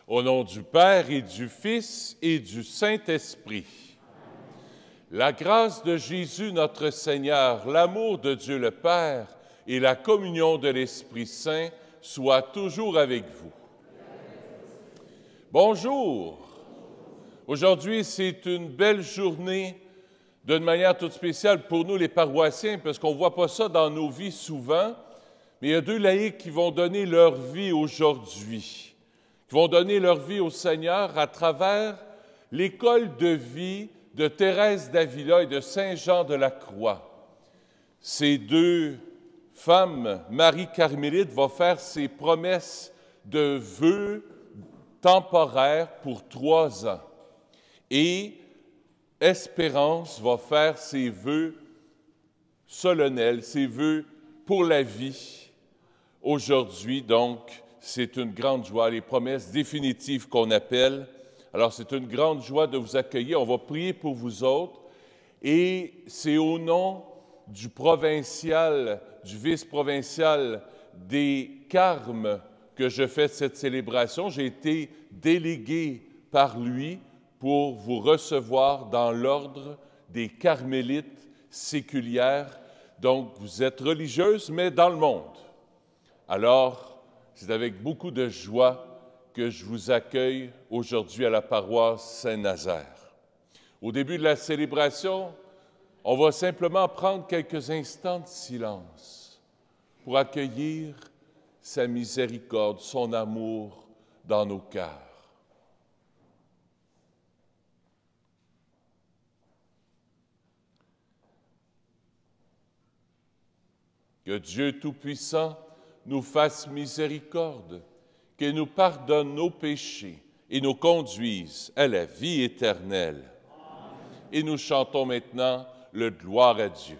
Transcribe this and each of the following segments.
Au nom du Père et du Fils et du Saint-Esprit. La grâce de Jésus notre Seigneur, l'amour de Dieu le Père et la communion de l'Esprit Saint soient toujours avec vous. Bonjour! Aujourd'hui, c'est une belle journée d'une manière toute spéciale pour nous les paroissiens, parce qu'on ne voit pas ça dans nos vies souvent, mais il y a deux laïcs qui vont donner leur vie aujourd'hui, qui vont donner leur vie au Seigneur à travers l'école de vie de Thérèse d'Avila et de Saint Jean de la Croix. Ces deux femmes, Marie Carmélite va faire ses promesses de vœux temporaires pour 3 ans. Et Espérance va faire ses vœux solennels, ses vœux pour la vie. Aujourd'hui, donc, c'est une grande joie, les promesses définitives qu'on appelle. Alors, c'est une grande joie de vous accueillir. On va prier pour vous autres. Et c'est au nom du provincial, du vice-provincial des Carmes que je fais cette célébration. J'ai été délégué par lui pour vous recevoir dans l'ordre des Carmélites séculières. Donc, vous êtes religieuse, mais dans le monde. Alors, c'est avec beaucoup de joie que je vous accueille aujourd'hui à la paroisse Saint-Nazaire. Au début de la célébration, on va simplement prendre quelques instants de silence pour accueillir sa miséricorde, son amour dans nos cœurs. Que Dieu Tout-Puissant nous fasse miséricorde, qu'il nous pardonne nos péchés et nous conduise à la vie éternelle. Et nous chantons maintenant le Gloire à Dieu.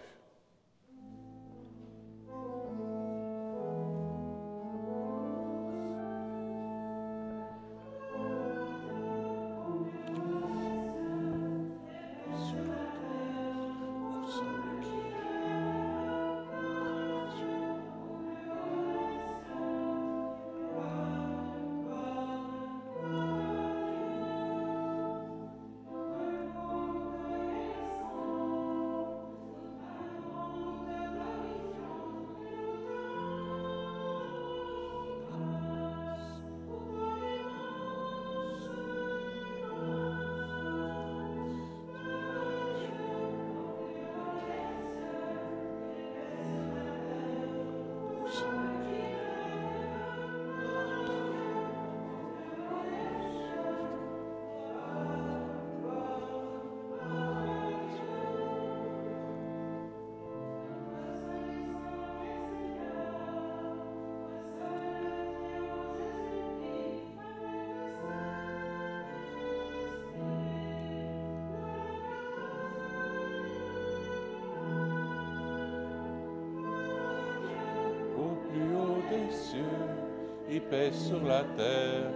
Et paix sur la terre,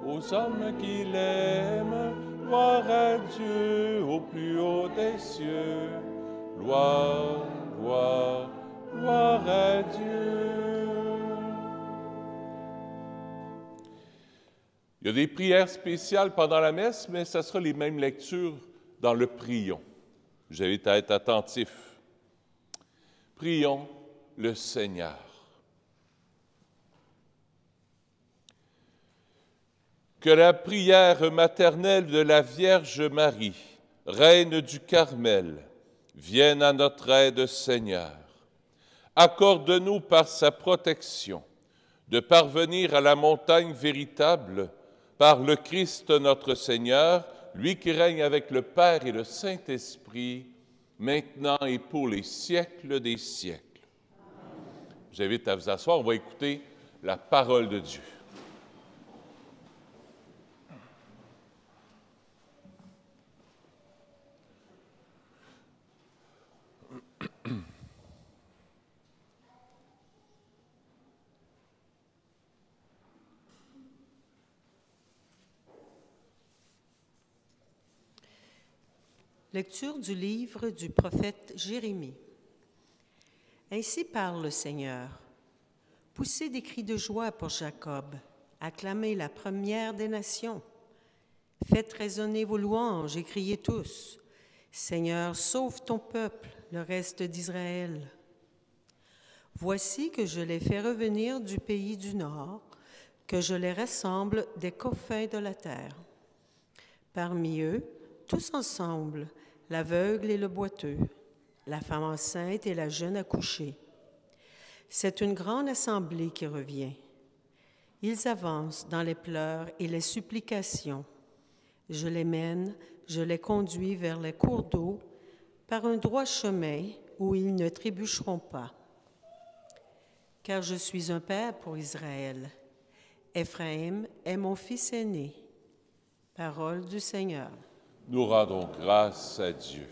aux hommes qui l'aiment, gloire à Dieu au plus haut des cieux. Gloire, gloire, gloire à Dieu. Il y a des prières spéciales pendant la messe, mais ce sera les mêmes lectures dans le prion. Je vous invite à être attentifs. Prions le Seigneur. Que la prière maternelle de la Vierge Marie, Reine du Carmel, vienne à notre aide, Seigneur. Accorde-nous par sa protection de parvenir à la montagne véritable par le Christ notre Seigneur, lui qui règne avec le Père et le Saint-Esprit, maintenant et pour les siècles des siècles. Je vous invite à vous asseoir, on va écouter la parole de Dieu. Lecture du livre du prophète Jérémie. Ainsi parle le Seigneur. Poussez des cris de joie pour Jacob Acclamez la première des nations. Faites résonner vos louanges et criez tous. Seigneur, sauve ton peuple, le reste d'Israël. Voici que je les fais revenir du pays du nord, que je les rassemble des confins de la terre. Parmi eux, tous ensemble, l'aveugle et le boiteux, la femme enceinte et la jeune accouchée. C'est une grande assemblée qui revient. Ils avancent dans les pleurs et les supplications. Je les mène, je les conduis vers les cours d'eau, par un droit chemin où ils ne trébucheront pas. Car je suis un père pour Israël. Éphraïm est mon fils aîné. Parole du Seigneur. Nous rendons grâce à Dieu.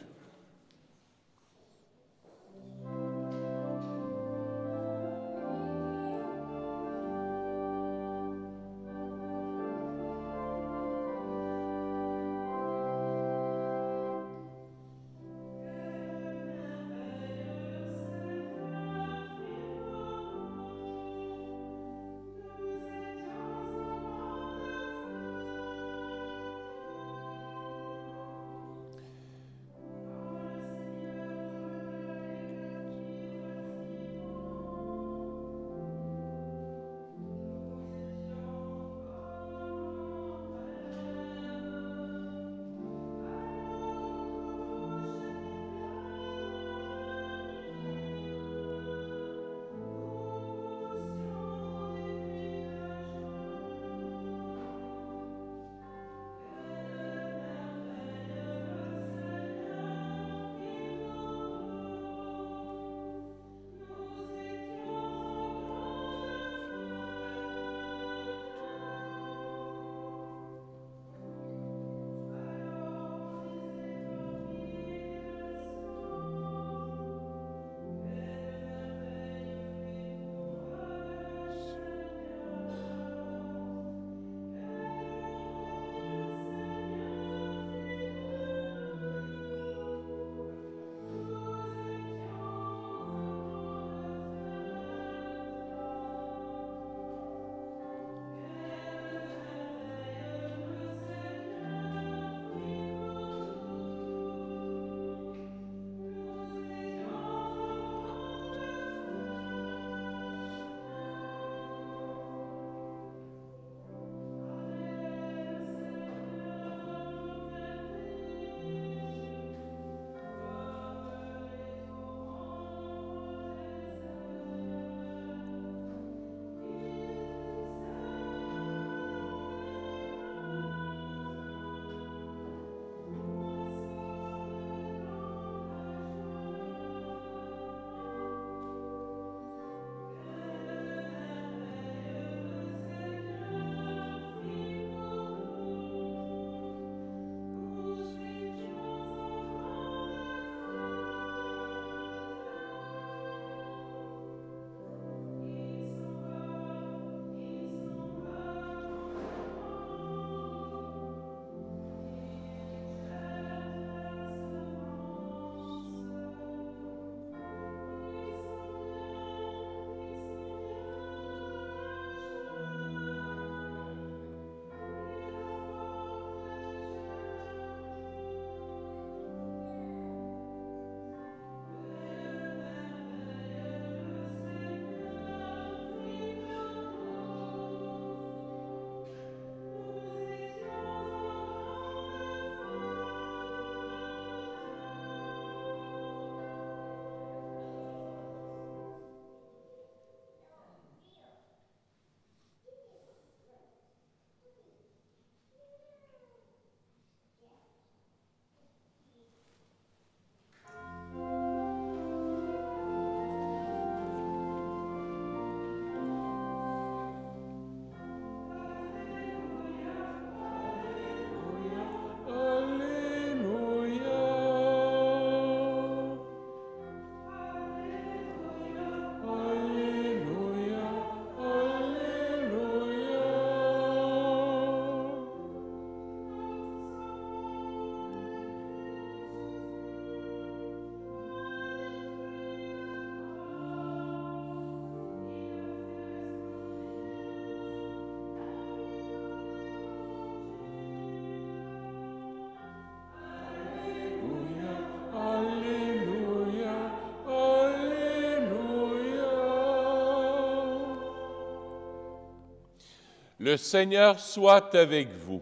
Le Seigneur soit avec vous.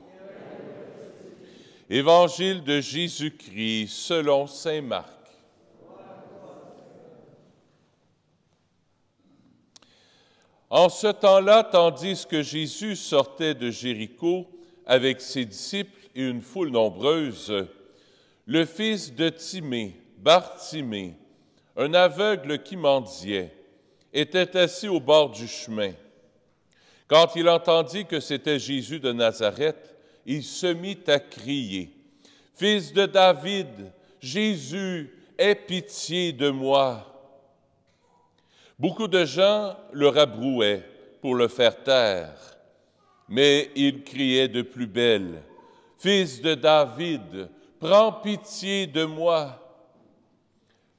Évangile de Jésus-Christ selon saint Marc. En ce temps-là, tandis que Jésus sortait de Jéricho avec ses disciples et une foule nombreuse, le fils de Timée, Bartimée, un aveugle qui mendiait, était assis au bord du chemin. Quand il entendit que c'était Jésus de Nazareth, il se mit à crier, « Fils de David, Jésus, aie pitié de moi. » Beaucoup de gens le rabrouaient pour le faire taire, mais il criait de plus belle, « Fils de David, prends pitié de moi. »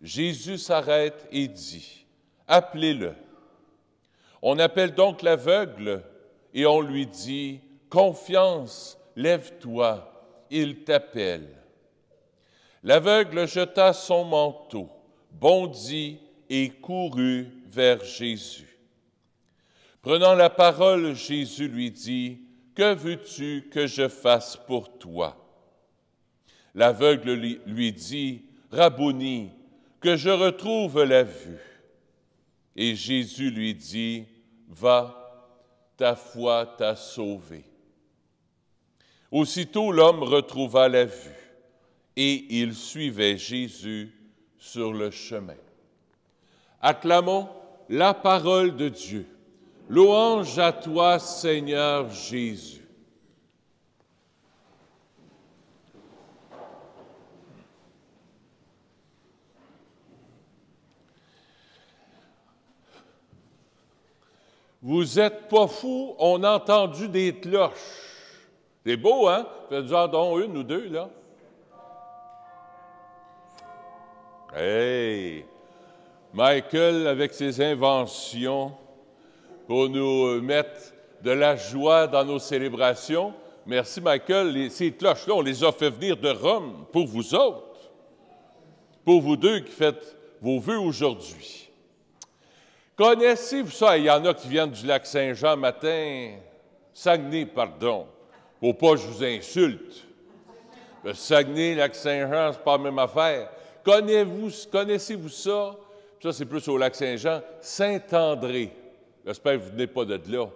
Jésus s'arrête et dit, « Appelez-le. » On appelle donc l'aveugle et on lui dit, « Confiance, lève-toi, il t'appelle. » L'aveugle jeta son manteau, bondit et courut vers Jésus. Prenant la parole, Jésus lui dit, « Que veux-tu que je fasse pour toi? » L'aveugle lui dit, « Rabboni, que je retrouve la vue. » Et Jésus lui dit, « Va, ta foi t'a sauvé. » Aussitôt l'homme retrouva la vue, et il suivait Jésus sur le chemin. Acclamons la parole de Dieu. Louange à toi, Seigneur Jésus. Vous êtes pas fous, on a entendu des cloches. C'est beau, hein? Faites-en donc une ou deux, là. Hey! Michael, avec ses inventions, pour nous mettre de la joie dans nos célébrations. Merci, Michael. Ces cloches-là, on les a fait venir de Rome pour vous autres, pour vous deux qui faites vos vœux aujourd'hui. Connaissez-vous ça? Il y en a qui viennent du lac Saint-Jean matin. Saguenay, pardon. Faut pas que je vous insulte. Le Saguenay, lac Saint-Jean, c'est pas la même affaire. Connaissez-vous ça? Ça, c'est plus au lac Saint-Jean. Saint-André. J'espère que vous venez pas de là.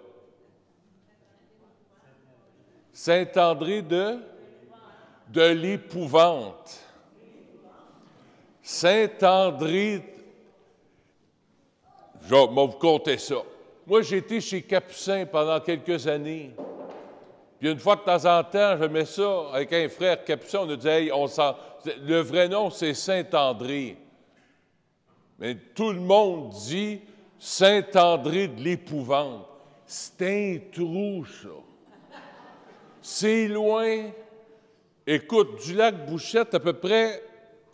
Saint-André de l'Épouvante. Saint-André, je vais vous conter ça. Moi, j'ai été chez Capucin pendant quelques années. Puis une fois de temps en temps, je mets ça avec un frère Capucin, on a dit, hey, le vrai nom, c'est Saint-André. Mais tout le monde dit Saint-André de l'Épouvante. C'est un trou, ça. C'est loin. Écoute, du lac Bouchette, à peu près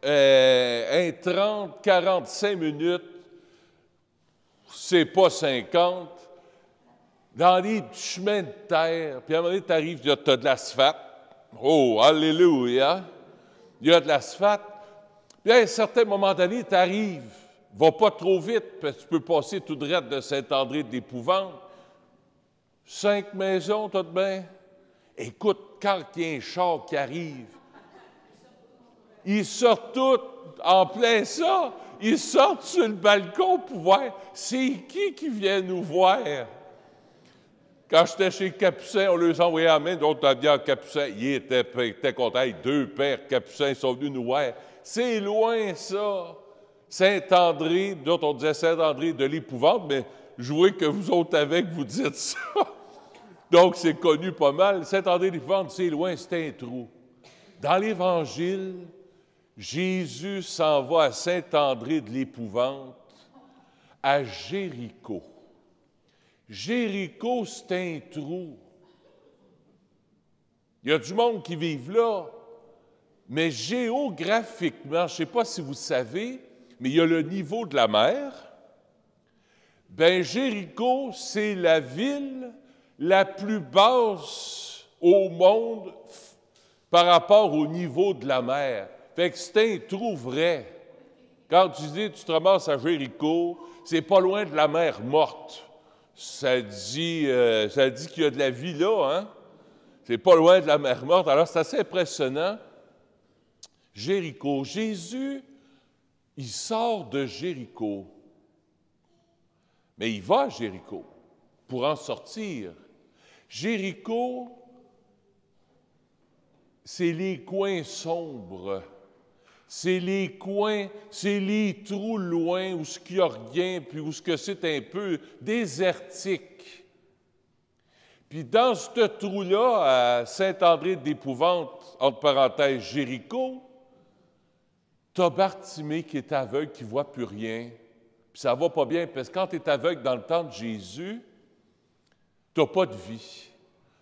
30-45 minutes. C'est pas 50. Dans les chemins de terre, puis à un moment donné, tu arrives, tu as de l'asphalte. Oh, alléluia! Il y a de l'asphalte. Puis à un certain moment donné, tu arrives. Va pas trop vite, parce que tu peux passer tout droit de Saint-André de l'Épouvante. 5 maisons, tout de bien. Écoute, quand il y a un char qui arrive, ils sortent tous en plein ça. Ils sortent sur le balcon pour voir c'est qui vient nous voir. Quand j'étais chez Capucin, on leur envoyait la main, d'autres avaient bien Capucin. Ils étaient contents. 2 pères Capucins sont venus nous voir. C'est loin, ça. Saint-André, d'autres on disait Saint-André de l'Épouvante, mais jouez que vous autres avec, vous dites ça. Donc, c'est connu pas mal. Saint-André de l'Épouvante, c'est loin, c'est un trou. Dans l'Évangile, Jésus s'en va à Saint-André de l'Épouvante, à Jéricho. Jéricho, c'est un trou. Il y a du monde qui vit là, mais géographiquement, je ne sais pas si vous savez, mais il y a le niveau de la mer. Bien, Jéricho, c'est la ville la plus basse au monde par rapport au niveau de la mer. Fait que c'est un trou vrai. Quand tu dis tu te ramasses à Jéricho, c'est pas loin de la mer morte. ça dit qu'il y a de la vie là, hein? C'est pas loin de la mer Morte. Alors, c'est assez impressionnant. Jéricho. Jésus, il sort de Jéricho. Mais il va à Jéricho pour en sortir. Jéricho, c'est les coins sombres. C'est les coins, c'est les trous loin où ce qu'il n'y a rien, puis où ce que c'est un peu désertique. Puis dans ce trou-là, à Saint-André-d'Épouvante, entre parenthèses, Jéricho, t'as Bartimée qui est aveugle, qui ne voit plus rien. Puis ça va pas bien, parce que quand tu es aveugle dans le temps de Jésus, tu n'as pas de vie.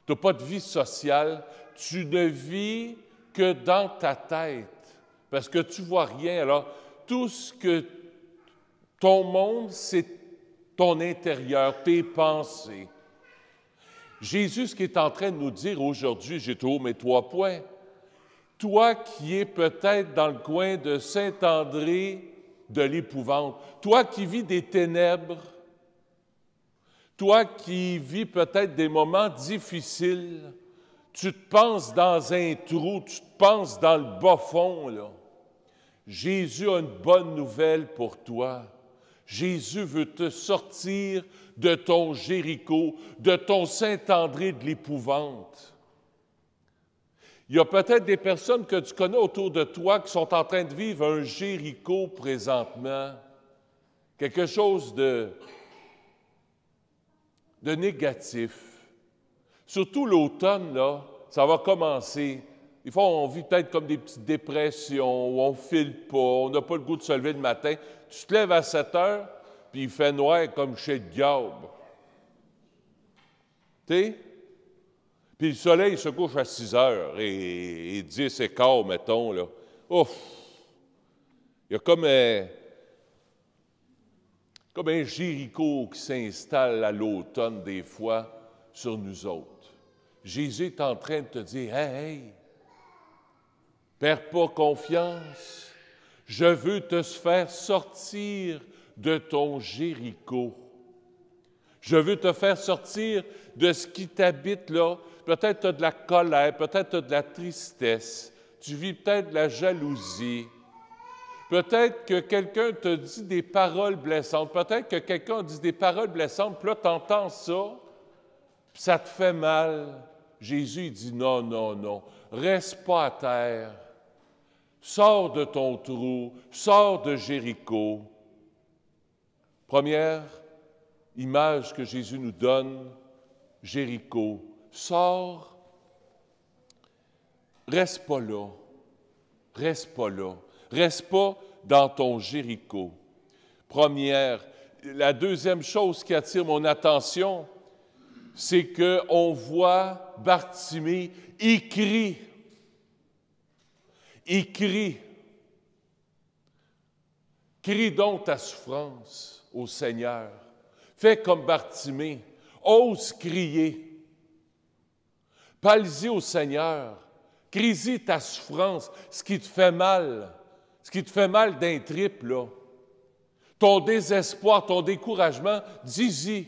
Tu n'as pas de vie sociale. Tu ne vis que dans ta tête, parce que tu ne vois rien. Alors, tout ce que ton monde, c'est ton intérieur, tes pensées. Jésus, ce qu'il est en train de nous dire aujourd'hui, j'ai toujours mes 3 points. Toi qui es peut-être dans le coin de Saint-André de l'Épouvante, toi qui vis des ténèbres, toi qui vis peut-être des moments difficiles, tu te penses dans un trou, tu te penses dans le bas-fond, là. Jésus a une bonne nouvelle pour toi. Jésus veut te sortir de ton Jéricho, de ton Saint-André de l'Épouvante. Il y a peut-être des personnes que tu connais autour de toi qui sont en train de vivre un Jéricho présentement, quelque chose de négatif. Surtout l'automne, là, ça va commencer. Des fois, on vit peut-être comme des petites dépressions, où on ne file pas, on n'a pas le goût de se lever le matin. Tu te lèves à 7 heures, puis il fait noir comme chez le diable. Tu sais? Puis le soleil se couche à 6 heures et 10 et quart, mettons, là. Ouf! Il y a comme un Jéricho qui s'installe à l'automne, des fois, sur nous autres. Jésus est en train de te dire, « Hey, perds pas confiance, je veux te faire sortir de ton Jéricho. Je veux te faire sortir de ce qui t'habite là. Peut-être tu as de la colère, peut-être tu as de la tristesse, tu vis peut-être de la jalousie. Peut-être que quelqu'un te dit des paroles blessantes, peut-être que quelqu'un dit des paroles blessantes, puis là, tu entends ça, puis ça te fait mal. Jésus dit non, non, non, reste pas à terre. Sors de ton trou, sors de Jéricho. Première image que Jésus nous donne, Jéricho. Sors, reste pas là, reste pas là, reste pas dans ton Jéricho. Première, la deuxième chose qui attire mon attention, c'est qu'on voit Bartimée, il crie. Il crie. Crie donc ta souffrance au Seigneur. Fais comme Bartimée. Ose crier. Parle-y au Seigneur. Crie-y ta souffrance, ce qui te fait mal. Ce qui te fait mal d'un trip, là. Ton désespoir, ton découragement, dis-y.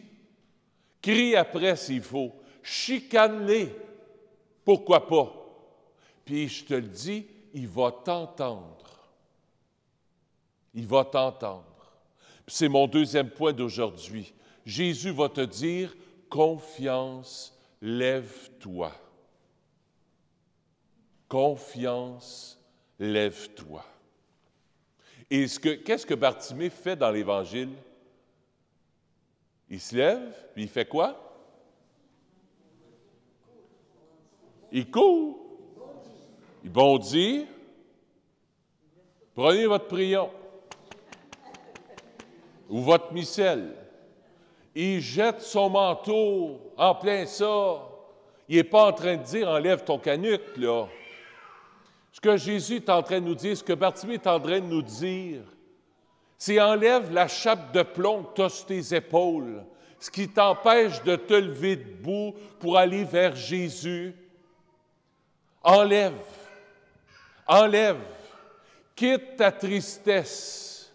Crie après s'il faut. Chicane-les. Pourquoi pas? Puis je te le dis, il va t'entendre. Il va t'entendre. C'est mon deuxième point d'aujourd'hui. Jésus va te dire, confiance, lève-toi. Confiance, lève-toi. Et qu'est-ce que Bartimée fait dans l'Évangile? Il se lève, puis il fait quoi? Il court. Il bondit. Prenez votre prion ou votre missel. Il jette son manteau en plein ça. Il n'est pas en train de dire « enlève ton canuc », là. Ce que Jésus est en train de nous dire, ce que Bartimée est en train de nous dire, c'est « enlève la chape de plomb que tu as sur tes épaules, ce qui t'empêche de te lever debout pour aller vers Jésus. Enlève. Enlève. Quitte ta tristesse.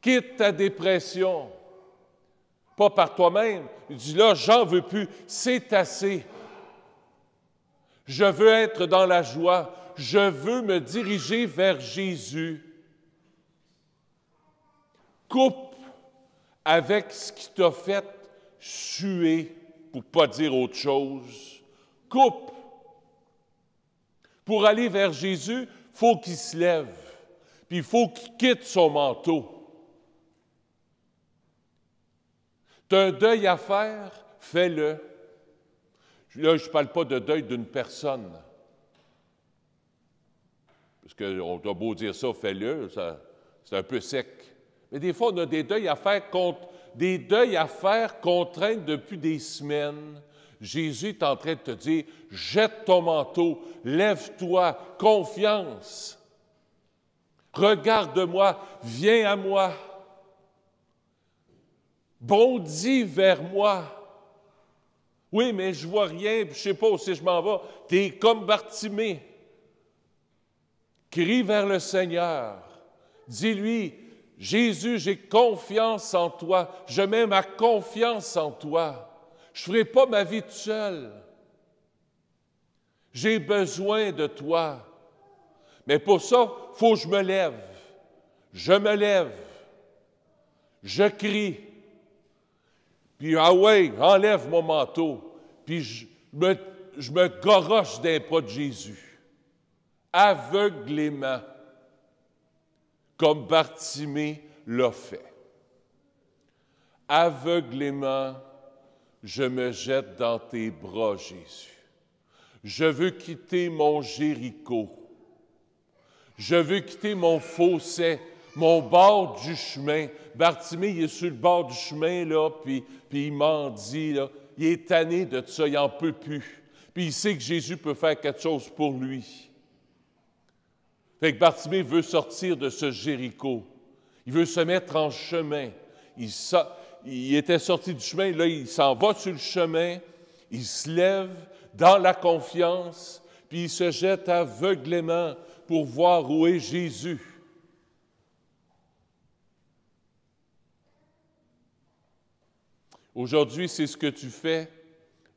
Quitte ta dépression. pas par toi-même. Il dit là, j'en veux plus, c'est assez. Je veux être dans la joie, je veux me diriger vers Jésus. Coupe avec ce qui t'a fait suer, pour ne pas dire autre chose. Coupe. Pour aller vers Jésus, il faut qu'il se lève, puis il faut qu'il quitte son manteau. Tu as un deuil à faire, fais-le. Là, je ne parle pas de deuil d'une personne. Parce qu'on doit beau dire ça, fais-le, c'est un peu sec. Mais des fois, on a des deuils à faire contraints depuis des semaines. Jésus est en train de te dire, jette ton manteau, lève-toi, confiance. Regarde-moi, viens à moi. Bondis vers moi. Oui, mais je vois rien, puis je ne sais pas où je m'en vais. Tu es comme Bartimée. Crie vers le Seigneur. Dis-lui, Jésus, j'ai confiance en toi. Je mets ma confiance en toi. Je ne ferai pas ma vie tout seul. J'ai besoin de toi. Mais pour ça, il faut que je me lève. Je me lève. Je crie. Puis, ah ouais, enlève mon manteau. Puis, je me goroche d'un pas de Jésus. Aveuglément. Comme Bartimée l'a fait. Aveuglément, je me jette dans tes bras, Jésus. Je veux quitter mon Jéricho. Je veux quitter mon fossé, mon bord du chemin. Bartimée, il est sur le bord du chemin, là, puis il mendie, là. Il est tanné de ça, il n'en peut plus. Puis il sait que Jésus peut faire quelque chose pour lui. Fait que Bartimée veut sortir de ce Jéricho. Il veut se mettre en chemin. Il était sorti du chemin, là, il s'en va sur le chemin, il se lève dans la confiance, puis il se jette aveuglément pour voir où est Jésus. Aujourd'hui, c'est ce que tu fais,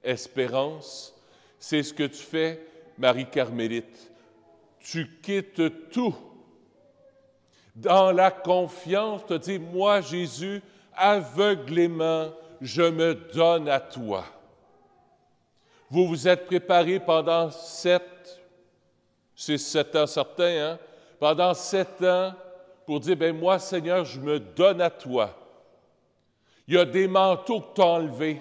Espérance, c'est ce que tu fais, Marie-Carmélite. Tu quittes tout. Dans la confiance, tu dis, moi, Jésus, aveuglément, je me donne à toi. Vous vous êtes préparés pendant 7 ans certains, hein? Pendant 7 ans, pour dire, bien moi, Seigneur, je me donne à toi. Il y a des manteaux que tu as enlevés,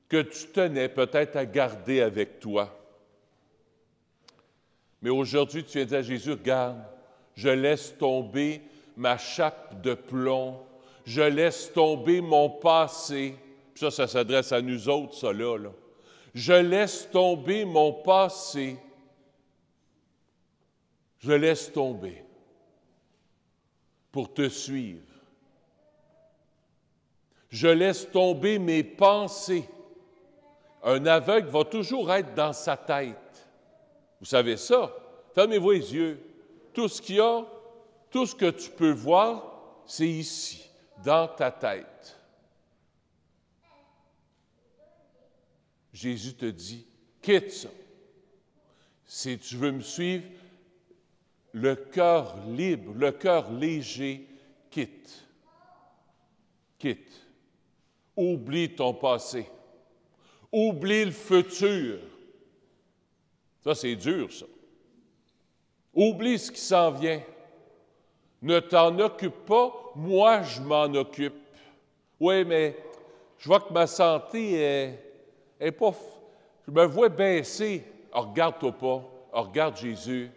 que tu tenais peut-être à garder avec toi. Mais aujourd'hui, tu viens dire à Jésus, regarde, je laisse tomber ma chape de plomb, je laisse tomber mon passé. Puis ça s'adresse à nous autres, ça là. Je laisse tomber mon passé. Je laisse tomber pour te suivre. Je laisse tomber mes pensées. Un aveugle va toujours être dans sa tête. Vous savez ça? Fermez-vous les yeux. Tout ce qu'il y a, tout ce que tu peux voir, c'est ici, dans ta tête. Jésus te dit, quitte ça. Si tu veux me suivre, le cœur libre, le cœur léger, quitte. Quitte. Oublie ton passé. Oublie le futur. Ça, c'est dur, ça. Oublie ce qui s'en vient. Ne t'en occupe pas, moi, je m'en occupe. Oui, mais je vois que ma santé est pas... Je me vois baisser. Regarde-toi pas. Regarde Jésus.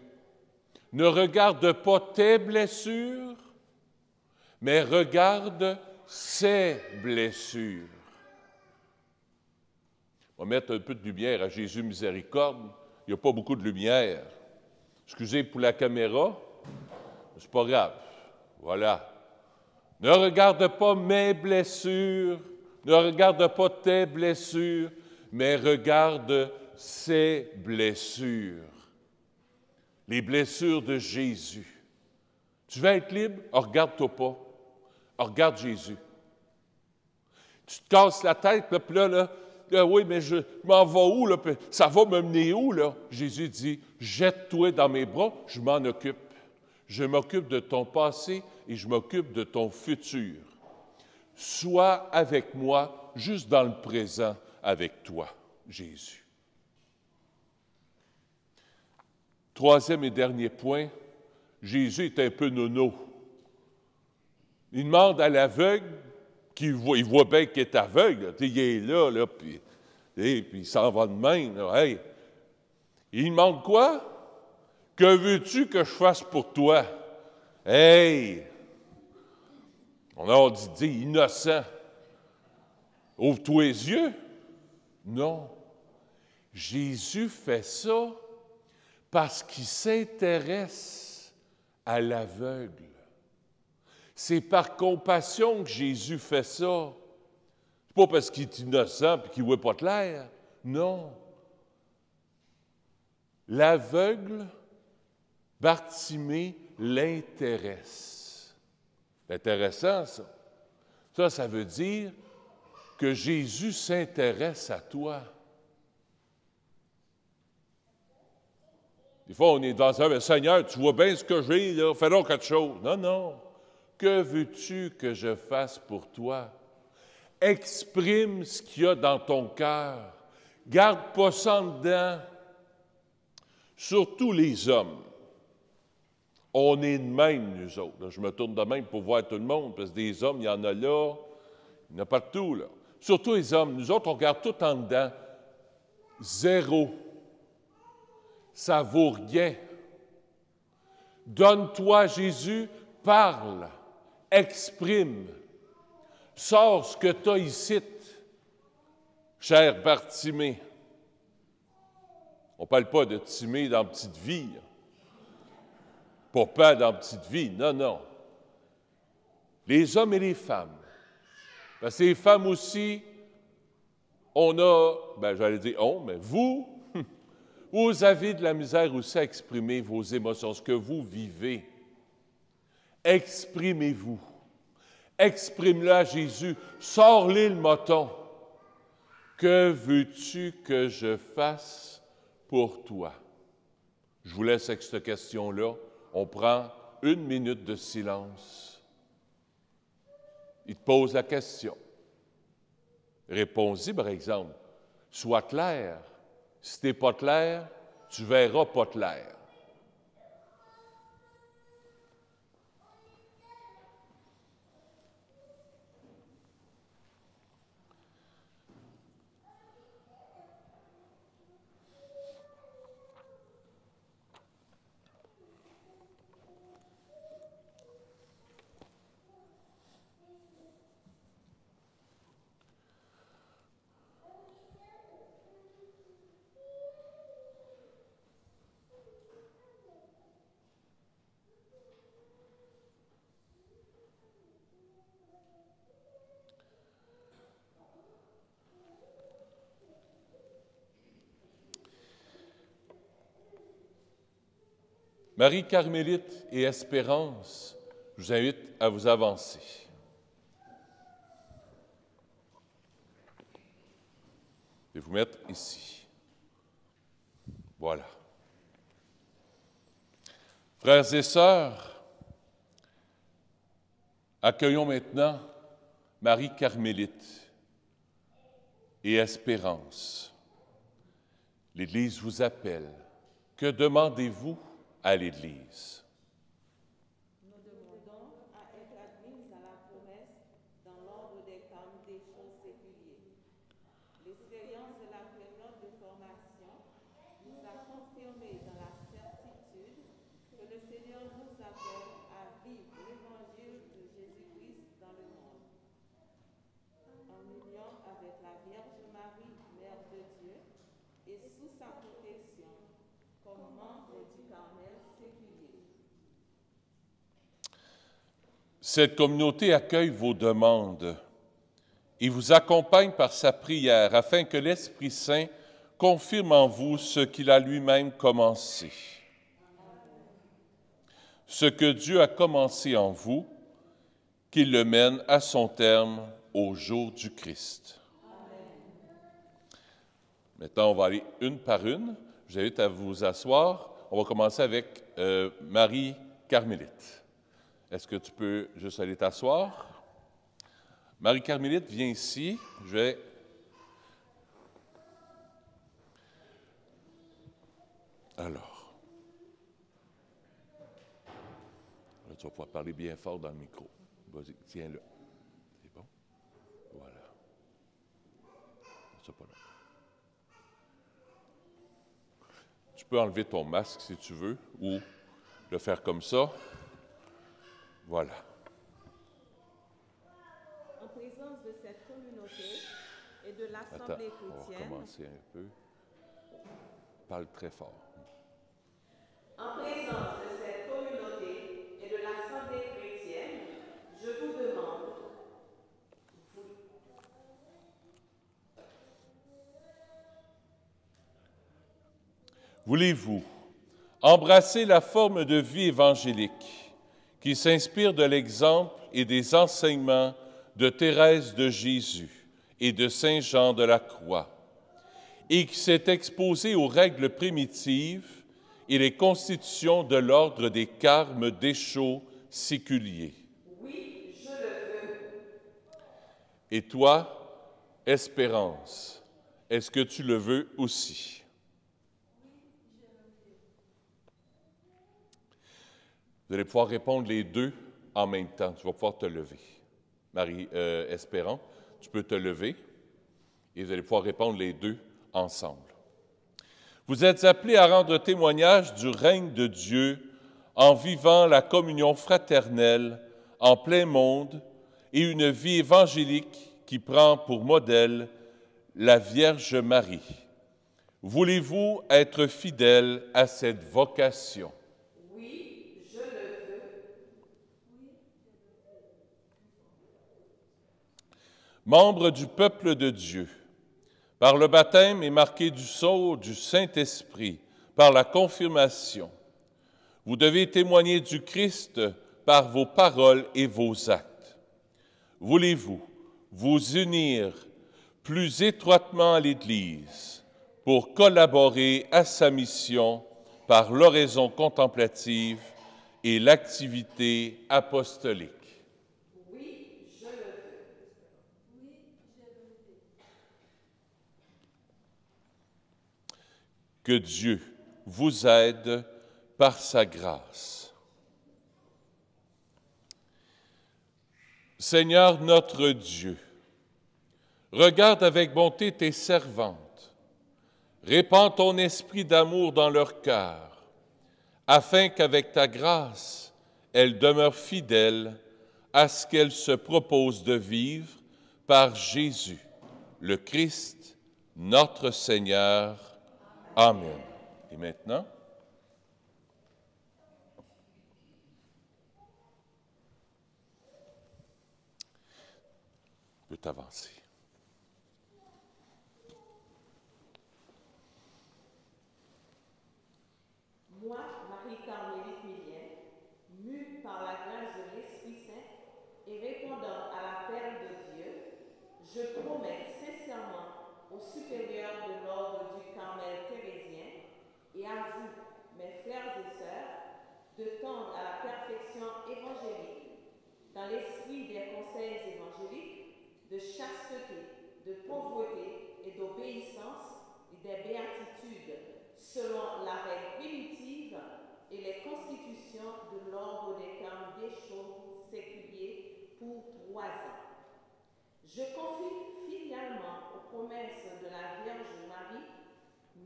Ne regarde pas tes blessures, mais regarde ses blessures. On va mettre un peu de lumière à Jésus miséricorde. Il n'y a pas beaucoup de lumière. Excusez pour la caméra, c'est pas grave. Voilà. Ne regarde pas mes blessures, ne regarde pas tes blessures, mais regarde ses blessures. Les blessures de Jésus. Tu veux être libre? Regarde-toi pas. Alors, regarde Jésus. Tu te casses la tête, là, puis là, oui, mais je m'en vais où, là? Ça va me mener où, là? Jésus dit, jette-toi dans mes bras, je m'en occupe. Je m'occupe de ton passé et je m'occupe de ton futur. Sois avec moi, juste dans le présent, avec toi, Jésus. Troisième et dernier point, Jésus est un peu nono. Il demande à l'aveugle, il voit bien qu'il est aveugle, il est là, puis il s'en va de même. Là, hey. Il demande quoi? Que veux-tu que je fasse pour toi? Hey! On a dit innocent. Ouvre-toi les yeux. Non. Jésus fait ça parce qu'il s'intéresse à l'aveugle. C'est par compassion que Jésus fait ça. C'est pas parce qu'il est innocent et qu'il ne voit pas clair. Non. L'aveugle, Bartimée, l'intéresse. C'est intéressant, ça. Ça veut dire que Jésus s'intéresse à toi. Des fois, on est dans un « Seigneur, tu vois bien ce que j'ai, là, fais donc quelque chose. » Non, non. Que veux-tu que je fasse pour toi? Exprime ce qu'il y a dans ton cœur. Garde pas ça en dedans. Surtout les hommes. On est de même, nous autres. Là, je me tourne de même pour voir tout le monde, parce que des hommes, il y en a là, il y en a partout, là. Surtout les hommes. Nous autres, on garde tout en dedans. Zéro. Ça vaut rien. Donne-toi, Jésus, parle, exprime, sors ce que tu as ici, cher Bartimée. On ne parle pas de Timée dans Petite Vie. Papa dans Petite Vie, non, non. Les hommes et les femmes. Parce que les femmes aussi, on a, j'allais dire mais vous avez de la misère aussi à exprimer vos émotions, ce que vous vivez. Exprimez-vous. Exprime-le à Jésus. Sors-les le moton. Que veux-tu que je fasse pour toi? Je vous laisse avec cette question-là. On prend 1 minute de silence. Il te pose la question. Réponds-y, par exemple. Sois clair. Si tu n'es pas clair, tu verras pas clair. Marie Carmélite et Espérance, je vous invite à vous avancer. Et vous mettre ici. Voilà. Frères et sœurs, accueillons maintenant Marie Carmélite et Espérance. L'Église vous appelle. Que demandez-vous à l'Église? Nous demandons à être admises à la promesse dans l'ordre des camps des choses séculiers. L'expérience de la période de formation nous a confirmé dans la certitude que le Seigneur nous appelle à vivre l'évangile de Jésus-Christ dans le monde. En union avec la Vierge Marie, Mère de Dieu, et sous sa protection, comme membre du Carmel séculier. Cette communauté accueille vos demandes et vous accompagne par sa prière afin que l'Esprit Saint confirme en vous ce qu'il a lui-même commencé. Ce que Dieu a commencé en vous, qu'il le mène à son terme au jour du Christ. Maintenant, on va aller une par une. Je vous invite à vous asseoir. On va commencer avec Marie Carmélite. Est-ce que tu peux juste aller t'asseoir? Marie Carmélite, viens ici. Je vais... Alors, là, tu vas pouvoir parler bien fort dans le micro. Vas-y, tiens-le. C'est bon? Voilà. C'est pas long. Tu peux enlever ton masque si tu veux, ou le faire comme ça. Voilà. En présence de cette communauté et de Attends, l'Assemblée on va chrétienne, recommencer un peu. Parle très fort. en présence de cette communauté et de l'Assemblée chrétienne, je vous demande, Voulez-vous embrasser la forme de vie évangélique qui s'inspire de l'exemple et des enseignements de Thérèse de Jésus et de Saint Jean de la Croix, et qui s'est exposée aux règles primitives et les constitutions de l'ordre des carmes d'échaux séculiers? oui, je le veux. Et toi, Espérance, est-ce que tu le veux aussi? Vous allez pouvoir répondre les deux en même temps. Tu vas pouvoir te lever. Marie Espérance, tu peux te lever et vous allez pouvoir répondre les deux ensemble. Vous êtes appelés à rendre témoignage du règne de Dieu en vivant la communion fraternelle en plein monde et une vie évangélique qui prend pour modèle la Vierge Marie. Voulez-vous être fidèle à cette vocation? Oui, je le veux. Membres du peuple de Dieu, par le baptême et marqué du sceau du Saint-Esprit, par la confirmation, vous devez témoigner du Christ par vos paroles et vos actes. Voulez-vous vous unir plus étroitement à l'Église pour collaborer à sa mission par l'oraison contemplative et l'activité apostolique? Oui, je le veux. Que Dieu vous aide par sa grâce. Seigneur notre Dieu, regarde avec bonté tes servantes, répands ton esprit d'amour dans leur cœur, afin qu'avec ta grâce, elles demeurent fidèles à ce qu'elles se proposent de vivre par Jésus, le Christ, notre Seigneur. Amen. Et maintenant, tu peux t'avancer. Moi, Marie-Carmélite Millien, mue par la grâce de l'Esprit Saint et répondant à l'appel de Dieu, je promets sincèrement aux supérieurs de l'ordre du Carmel thérésien et à vous, mes frères et sœurs, de tendre à la perfection évangélique, dans l'esprit des conseils évangéliques, de chasteté, de pauvreté et d'obéissance et des béatitudes, selon la règle primitive et les constitutions de l'ordre des carmes d'échaux séculiers pour 3 ans. Je confie filialement aux promesses de la Vierge Marie,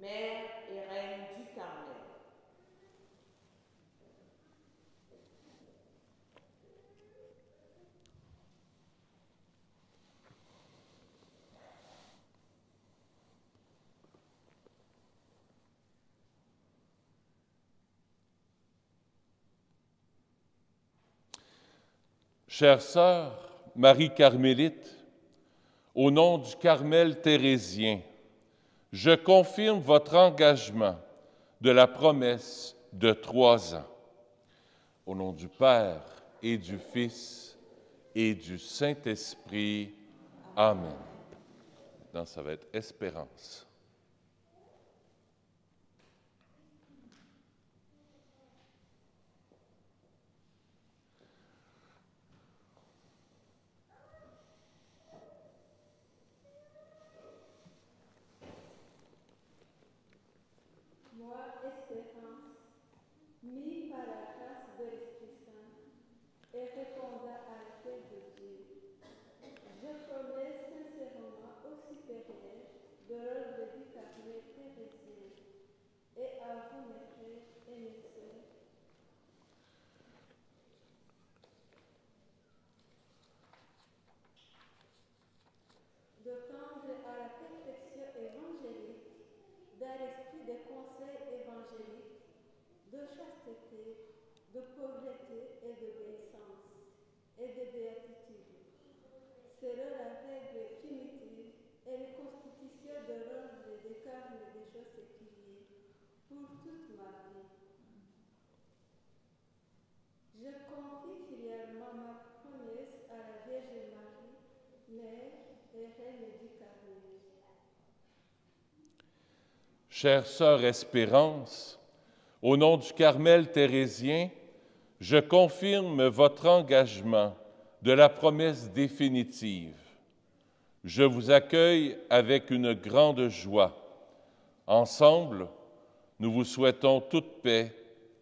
Mère et Reine du Carmel. Chère sœur Marie-Carmélite, au nom du Carmel thérésien, je confirme votre engagement de la promesse de 3 ans. Au nom du Père et du Fils et du Saint-Esprit. Amen. Maintenant, ça va être espérance. Moi, espérance, mis par la grâce de l'Esprit Saint, et répondant à l'appel de Dieu, je promets sincèrement au supérieur de l'ordre du Carmel thérésien et à vous, mes frères et mes sœurs, de tendre à la perfection évangélique, d'un esprit de conseil évangélique, de chasteté, de pauvreté et d'obéissance, et de béatitude. Selon la règle primitive et les constitutions de l'ordre des carmes des choses séculiers, pour toute ma vie. Je confie filialement ma promesse à la Vierge Marie, Mère et Reine du Carmel. Chère sœur Espérance, au nom du Carmel thérésien, je confirme votre engagement de la promesse définitive. Je vous accueille avec une grande joie. Ensemble, nous vous souhaitons toute paix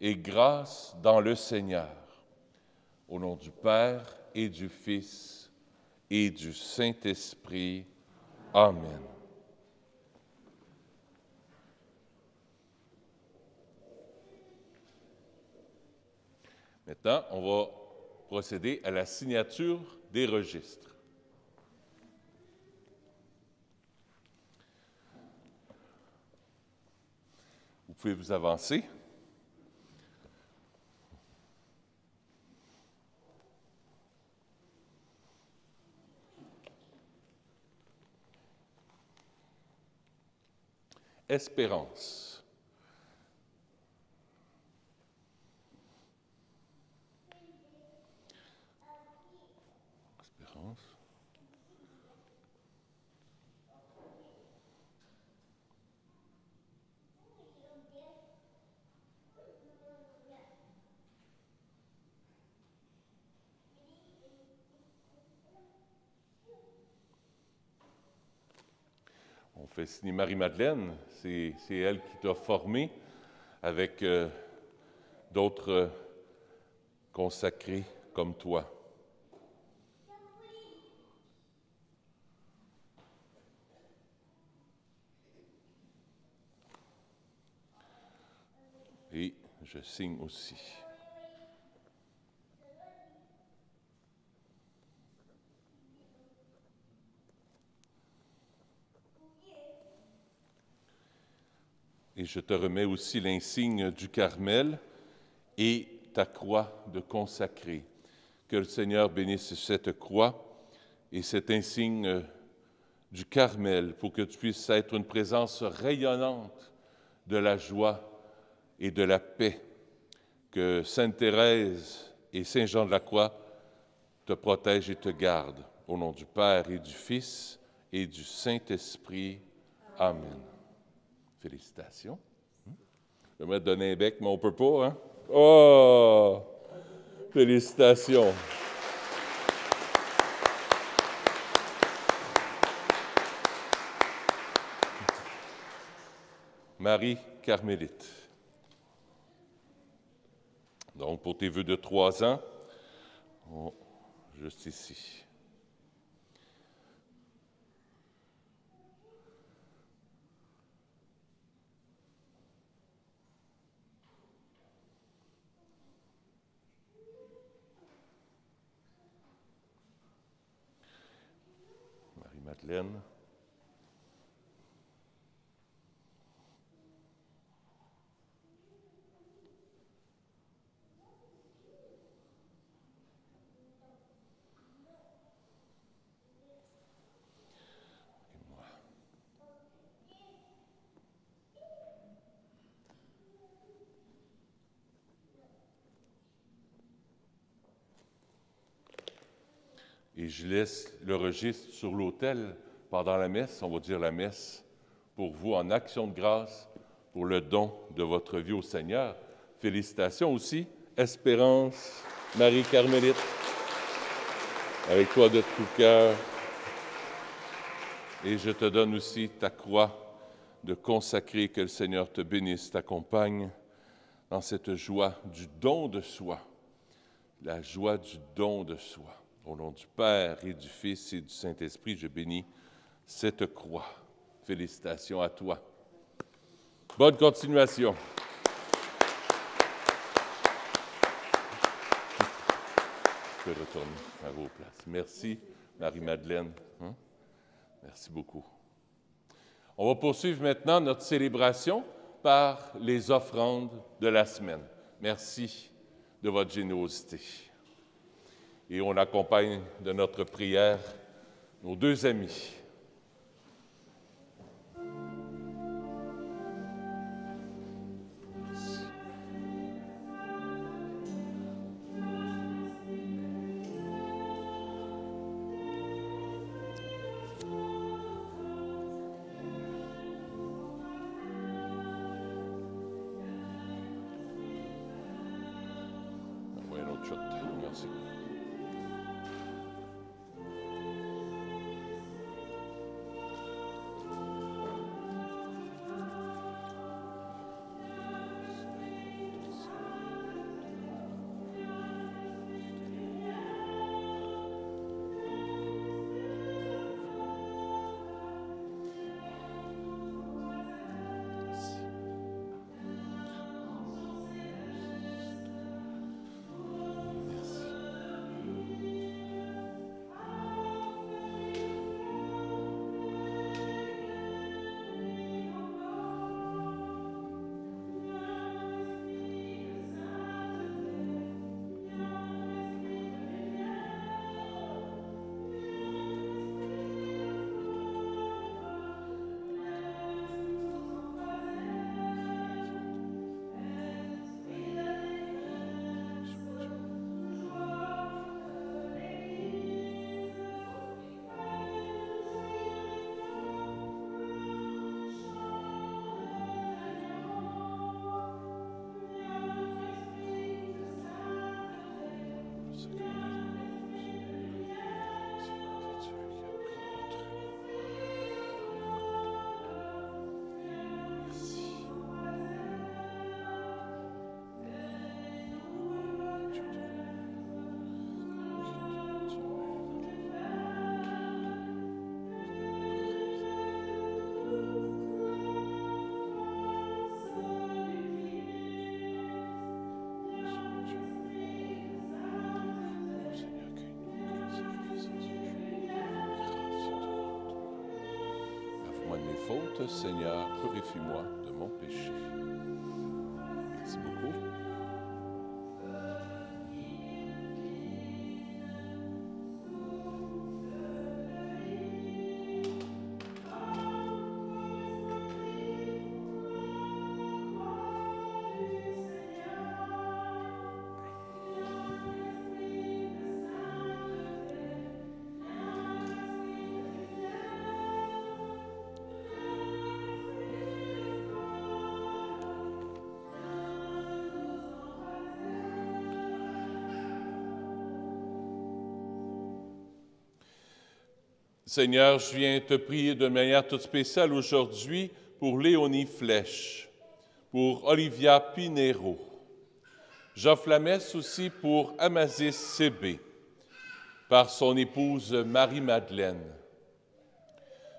et grâce dans le Seigneur. Au nom du Père et du Fils et du Saint-Esprit. Amen. Maintenant, on va procéder à la signature des registres. Vous pouvez vous avancer. Espérance. Espérance. On fait signer Marie-Madeleine, c'est elle qui t'a formé avec d'autres consacrés comme toi. Et je signe aussi. Et je te remets aussi l'insigne du Carmel et ta croix de consacré. Que le Seigneur bénisse cette croix et cet insigne du Carmel pour que tu puisses être une présence rayonnante de la joie et de la paix. Que Sainte Thérèse et Saint Jean de la Croix te protègent et te gardent. Au nom du Père et du Fils et du Saint-Esprit. Amen. Félicitations. J'aimerais te donner un bec, mais on ne peut pas, hein? Oh! Félicitations. Marie Carmélite. Donc, pour tes vœux de 3 ans, juste ici. Marie-Madeleine. Et je laisse le registre sur l'autel pendant la messe. On va dire la messe pour vous en action de grâce pour le don de votre vie au Seigneur. Félicitations aussi, Espérance Marie-Carmélite, avec toi de tout cœur. Et je te donne aussi ta croix de consacrer, que le Seigneur te bénisse, t'accompagne dans cette joie du don de soi, la joie du don de soi. Au nom du Père et du Fils et du Saint-Esprit, je bénis cette croix. Félicitations à toi. Bonne continuation. Vous pouvez retourner à vos places. Merci, Marie-Madeleine. Merci beaucoup. On va poursuivre maintenant notre célébration par les offrandes de la semaine. Merci de votre générosité. Et on accompagne de notre prière nos deux amis. Merci. Faute, Seigneur, purifie-moi de mon péché. Merci beaucoup. Seigneur, je viens te prier de manière toute spéciale aujourd'hui pour Léonie Flèche, pour Olivia Pinero. J'offre la messe aussi pour Amazis Sébé, par son épouse Marie-Madeleine.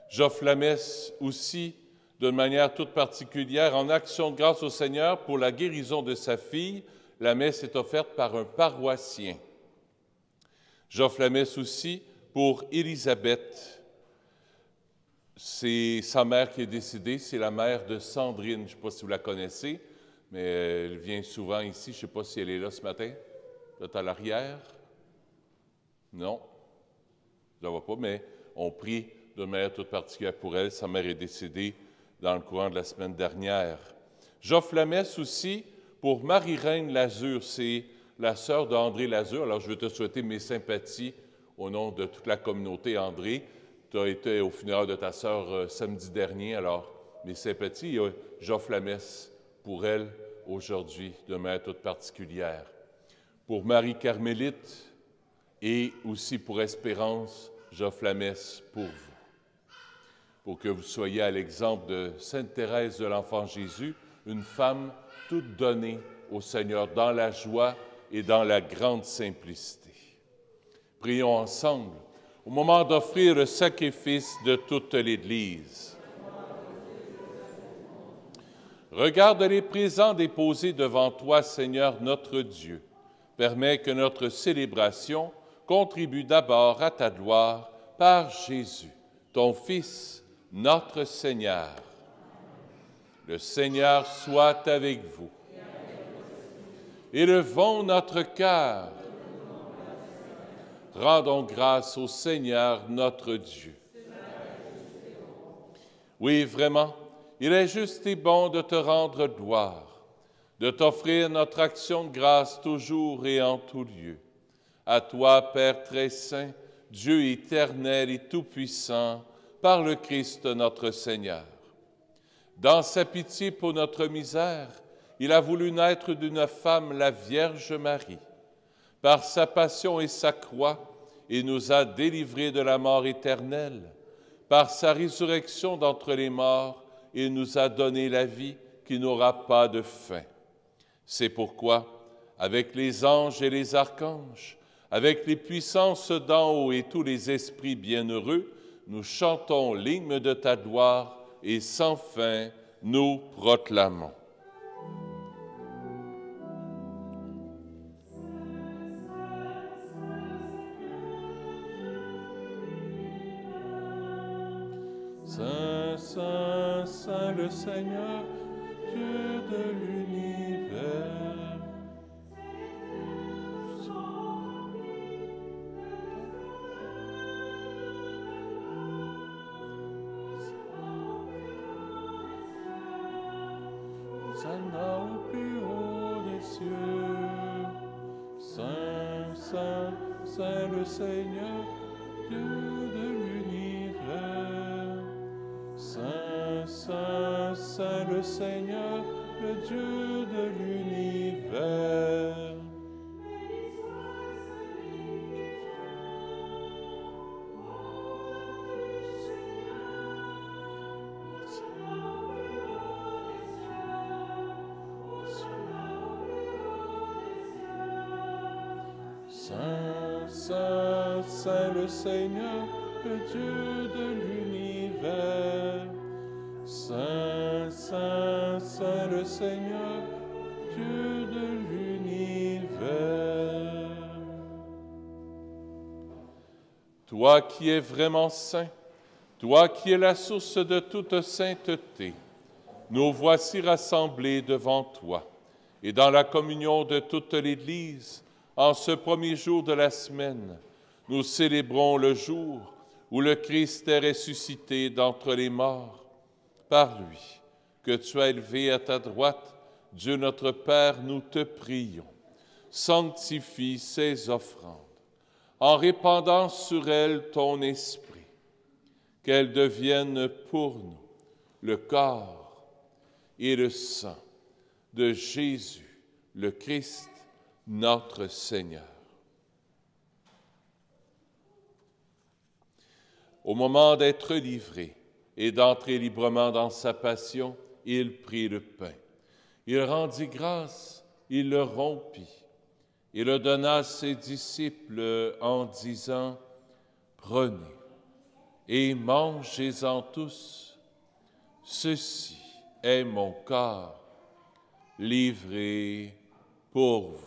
J'offre la messe aussi de manière toute particulière en action de grâce au Seigneur pour la guérison de sa fille. La messe est offerte par un paroissien. J'offre la messe aussi pour Élisabeth. C'est sa mère qui est décédée, c'est la mère de Sandrine. Je ne sais pas si vous la connaissez, mais elle vient souvent ici. Je ne sais pas si elle est là ce matin. Là, à l'arrière. Non, je ne la vois pas, mais on prie de manière toute particulière pour elle. Sa mère est décédée dans le courant de la semaine dernière. J'offre la messe aussi pour Marie-Reine Lazur. C'est la sœur d'André Lazur. Alors, je veux te souhaiter mes sympathies au nom de toute la communauté, André. Tu as été au funérail de ta sœur samedi dernier, alors mes sympathies. Il y a j'offre la messe pour elle aujourd'hui, de manière toute particulière. Pour Marie-Carmélite et aussi pour Espérance, j'offre la messe pour vous. Pour que vous soyez à l'exemple de Sainte Thérèse de l'Enfant Jésus, une femme toute donnée au Seigneur dans la joie et dans la grande simplicité. Prions ensemble au moment d'offrir le sacrifice de toute l'Église. Regarde les présents déposés devant toi, Seigneur notre Dieu. Permets que notre célébration contribue d'abord à ta gloire par Jésus, ton Fils, notre Seigneur. Le Seigneur soit avec vous. Élevons notre cœur. Rendons grâce au Seigneur notre Dieu. Oui, vraiment, il est juste et bon de te rendre gloire, de t'offrir notre action de grâce toujours et en tout lieu. À toi, Père très saint, Dieu éternel et tout-puissant, par le Christ notre Seigneur. Dans sa pitié pour notre misère, il a voulu naître d'une femme, la Vierge Marie. Par sa passion et sa croix, il nous a délivrés de la mort éternelle. Par sa résurrection d'entre les morts, il nous a donné la vie qui n'aura pas de fin. C'est pourquoi, avec les anges et les archanges, avec les puissances d'en haut et tous les esprits bienheureux, nous chantons l'hymne de ta gloire et sans fin nous proclamons. Saint, Saint, Saint le Seigneur, Dieu de l'univers. Hosanna au plus haut des cieux. Saint, Saint, Saint le Seigneur, Dieu de l'univers. Saint, Saint, Saint le Seigneur, le Dieu de l'univers. Saint, Saint, Saint le Seigneur, le Dieu de l'univers. Saint, Saint, Saint le Seigneur, Dieu de l'univers. Toi qui es vraiment saint, toi qui es la source de toute sainteté, nous voici rassemblés devant toi et dans la communion de toute l'Église. En ce premier jour de la semaine, nous célébrons le jour où le Christ est ressuscité d'entre les morts. Par lui, que tu as élevé à ta droite, Dieu notre Père, nous te prions. Sanctifie ces offrandes, en répandant sur elles ton esprit, qu'elles deviennent pour nous le corps et le sang de Jésus, le Christ, notre Seigneur. Au moment d'être livré et d'entrer librement dans sa passion, il prit le pain. Il rendit grâce, il le rompit. Il le donna à ses disciples en disant, « Prenez et mangez-en tous. Ceci est mon corps livré pour vous. »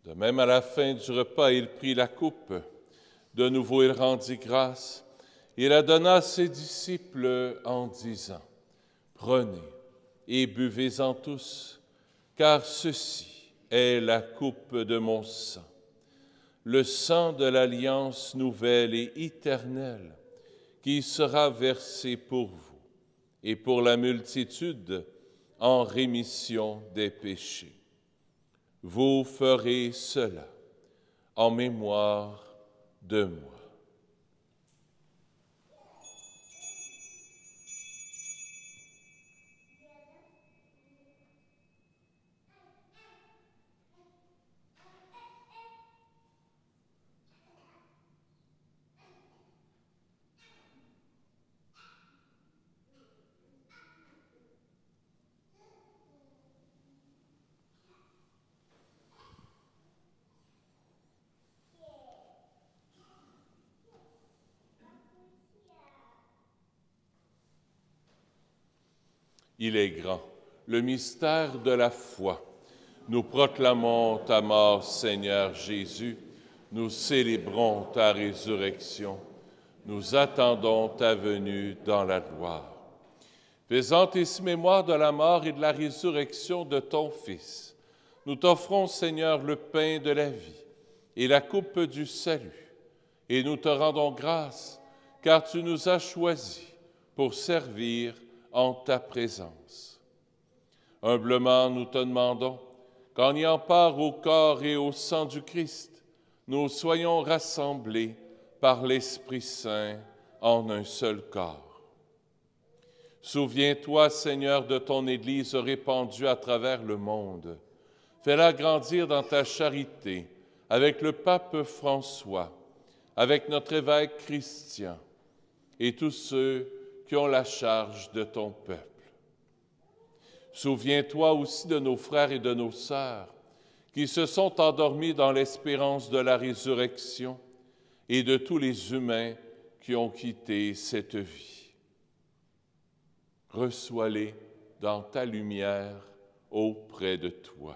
De même, à la fin du repas, il prit la coupe. De nouveau, il rendit grâce. Il la donna à ses disciples en disant, « Prenez et buvez-en tous, car ceci est la coupe de mon sang, le sang de l'alliance nouvelle et éternelle, qui sera versé pour vous et pour la multitude en rémission des péchés. Vous ferez cela en mémoire de moi. » Il est grand, le mystère de la foi. Nous proclamons ta mort, Seigneur Jésus. Nous célébrons ta résurrection. Nous attendons ta venue dans la gloire. Faisant ici mémoire de la mort et de la résurrection de ton Fils, nous t'offrons, Seigneur, le pain de la vie et la coupe du salut. Et nous te rendons grâce, car tu nous as choisis pour servir en ta présence. Humblement, nous te demandons qu'en ayant part au corps et au sang du Christ, nous soyons rassemblés par l'Esprit Saint en un seul corps. Souviens-toi, Seigneur, de ton Église répandue à travers le monde. Fais-la grandir dans ta charité avec le pape François, avec notre évêque Christian et tous ceux qui ont la charge de ton peuple. Souviens-toi aussi de nos frères et de nos sœurs qui se sont endormis dans l'espérance de la résurrection et de tous les humains qui ont quitté cette vie. Reçois-les dans ta lumière auprès de toi.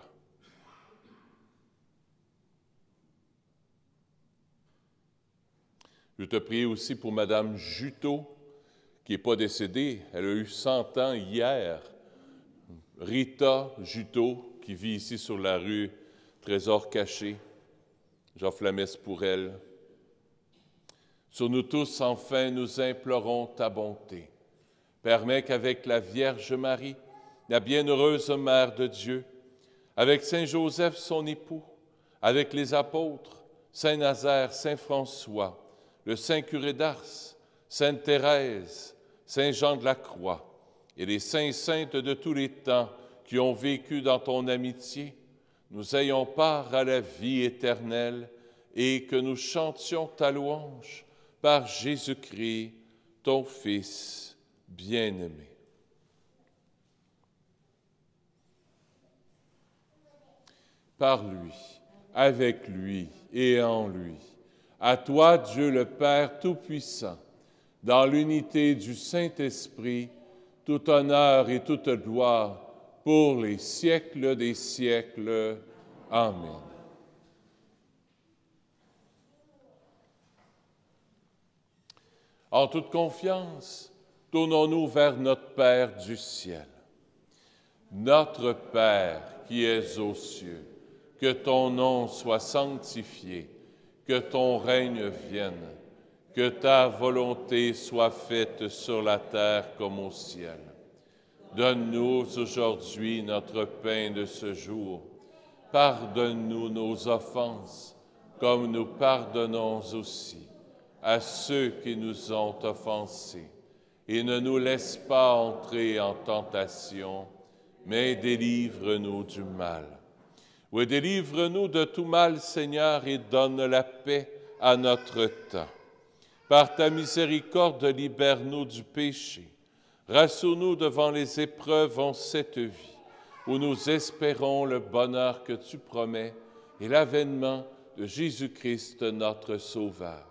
Je te prie aussi pour Madame Juteau, qui n'est pas décédée, elle a eu 100 ans hier. Rita Juteau, qui vit ici sur la rue Trésor Caché. J'offre la messe pour elle. Sur nous tous, enfin, nous implorons ta bonté. Permets qu'avec la Vierge Marie, la bienheureuse Mère de Dieu, avec Saint Joseph, son époux, avec les apôtres, Saint Nazaire, Saint François, le Saint Curé d'Ars, Sainte Thérèse, Saint Jean de la Croix et les saints et saintes de tous les temps qui ont vécu dans ton amitié, nous ayons part à la vie éternelle et que nous chantions ta louange par Jésus-Christ, ton Fils bien-aimé. Par lui, avec lui et en lui, à toi, Dieu le Père Tout-Puissant, dans l'unité du Saint-Esprit, tout honneur et toute gloire pour les siècles des siècles. Amen. En toute confiance, tournons-nous vers notre Père du ciel. Notre Père qui es aux cieux, que ton nom soit sanctifié, que ton règne vienne, que ta volonté soit faite sur la terre comme au ciel. Donne-nous aujourd'hui notre pain de ce jour. Pardonne-nous nos offenses, comme nous pardonnons aussi à ceux qui nous ont offensés. Et ne nous laisse pas entrer en tentation, mais délivre-nous du mal. Oui, délivre-nous de tout mal, Seigneur, et donne la paix à notre temps. Par ta miséricorde, libère-nous du péché. Rassure-nous devant les épreuves en cette vie, où nous espérons le bonheur que tu promets et l'avènement de Jésus-Christ, notre Sauveur.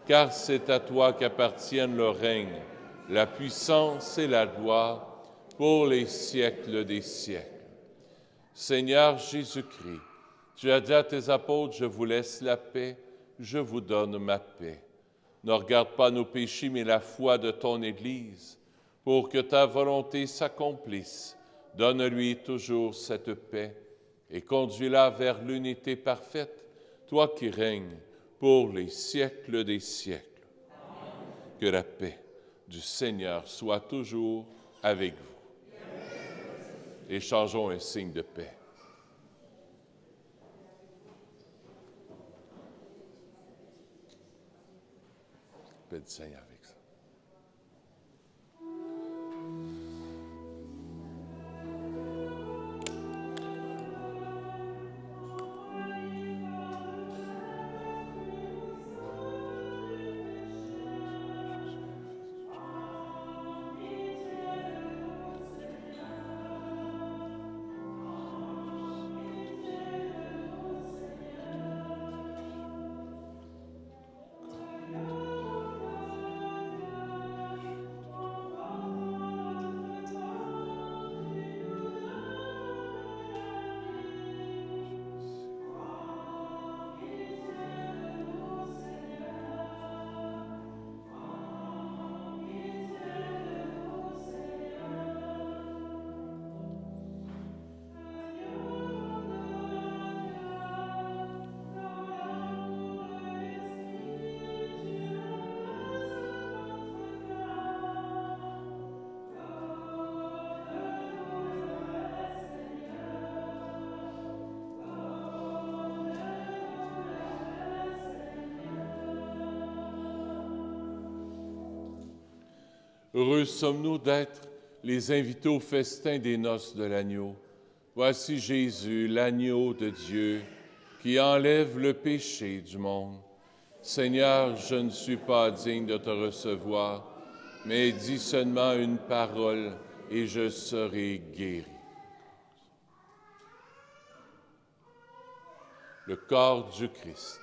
Car c'est à toi qu'appartiennent le règne, la puissance et la gloire pour les siècles des siècles. Seigneur Jésus-Christ, Tu as dit à tes apôtres, je vous laisse la paix, je vous donne ma paix. Ne regarde pas nos péchés, mais la foi de ton Église, pour que ta volonté s'accomplisse. Donne-lui toujours cette paix et conduis-la vers l'unité parfaite, toi qui règnes pour les siècles des siècles. Amen. Que la paix du Seigneur soit toujours avec vous. Échangeons un signe de paix. Paix du Seigneur avec ça. Heureux sommes-nous d'être les invités au festin des noces de l'agneau. Voici Jésus, l'agneau de Dieu, qui enlève le péché du monde. Seigneur, je ne suis pas digne de te recevoir, mais dis seulement une parole et je serai guéri. Le corps du Christ.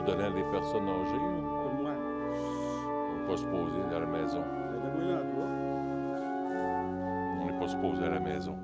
Donnant des personnes âgées. Pour moi. On n'est pas supposé à la maison. On n'est pas supposé à la maison.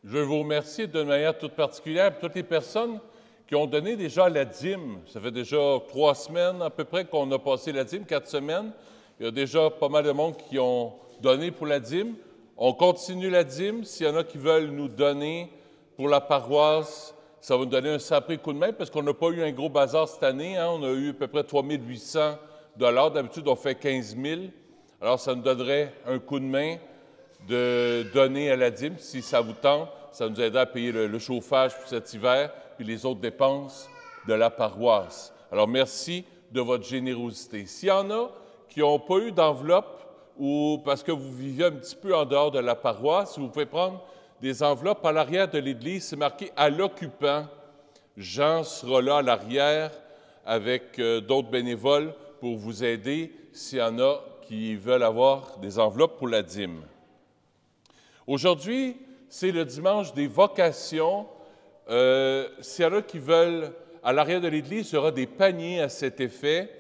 Je veux vous remercier d'une manière toute particulière pour toutes les personnes qui ont donné déjà la dîme. Ça fait déjà 3 semaines à peu près qu'on a passé la dîme, 4 semaines. Il y a déjà pas mal de monde qui ont donné pour la dîme. On continue la dîme. S'il y en a qui veulent nous donner pour la paroisse, ça va nous donner un sacré coup de main parce qu'on n'a pas eu un gros bazar cette année. Hein? On a eu à peu près 3 800 $. D'habitude, on fait 15 000. Alors, ça nous donnerait un coup de main de donner à la dîme, si ça vous tente. Ça nous aiderait à payer le chauffage pour cet hiver, puis les autres dépenses de la paroisse. Alors, merci de votre générosité. S'il y en a qui n'ont pas eu d'enveloppe ou parce que vous vivez un petit peu en dehors de la paroisse, vous pouvez prendre des enveloppes à l'arrière de l'Église. C'est marqué « À l'occupant ». Jean sera là à l'arrière avec d'autres bénévoles pour vous aider s'il y en a qui veulent avoir des enveloppes pour la dîme. Aujourd'hui, c'est le dimanche des vocations. S'il y en a qui veulent, à l'arrière de l'Église, il y aura des paniers à cet effet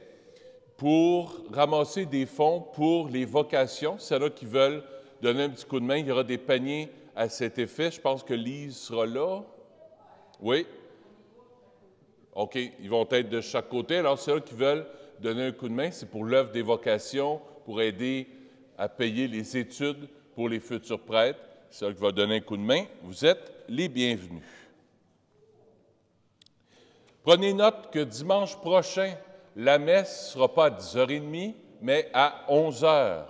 pour ramasser des fonds pour les vocations. S'il y en a qui veulent donner un petit coup de main, il y aura des paniers à cet effet. Je pense que Lise sera là. Oui? OK, ils vont être de chaque côté. Alors, s'il y en a qui veulent donner un coup de main, c'est pour l'œuvre des vocations, pour aider à payer les études pour les futurs prêtres. C'est ça qui va donner un coup de main. Vous êtes les bienvenus. Prenez note que dimanche prochain, la messe ne sera pas à 10h30, mais à 11h,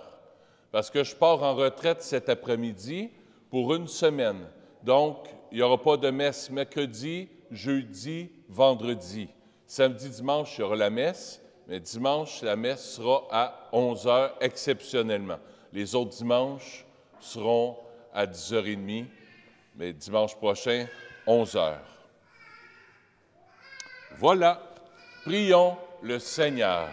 parce que je pars en retraite cet après-midi pour une semaine. Donc, il n'y aura pas de messe mercredi, jeudi, vendredi. Samedi, dimanche, il y aura la messe, mais dimanche, la messe sera à 11h exceptionnellement. Les autres dimanches seront à 10h30, mais dimanche prochain, 11h. Voilà, prions le Seigneur.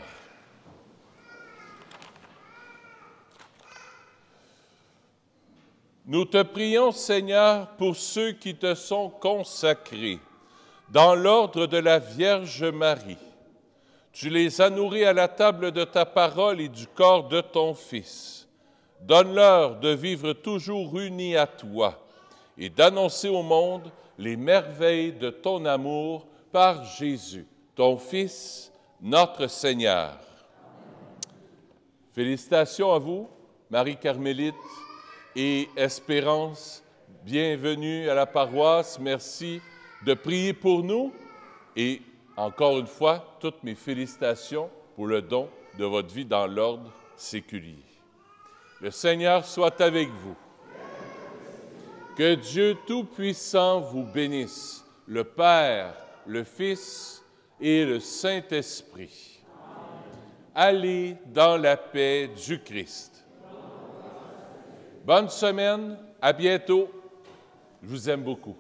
Nous te prions, Seigneur, pour ceux qui te sont consacrés, dans l'ordre de la Vierge Marie. Tu les as nourris à la table de ta parole et du corps de ton Fils. Donne-leur de vivre toujours unis à toi et d'annoncer au monde les merveilles de ton amour par Jésus, ton Fils, notre Seigneur. Félicitations à vous, Marie-Carmélite et Espérance. Bienvenue à la paroisse. Merci de prier pour nous et encore une fois, toutes mes félicitations pour le don de votre vie dans l'ordre séculier. Le Seigneur soit avec vous. Que Dieu Tout-Puissant vous bénisse, le Père, le Fils et le Saint-Esprit. Allez dans la paix du Christ. Bonne semaine, à bientôt. Je vous aime beaucoup.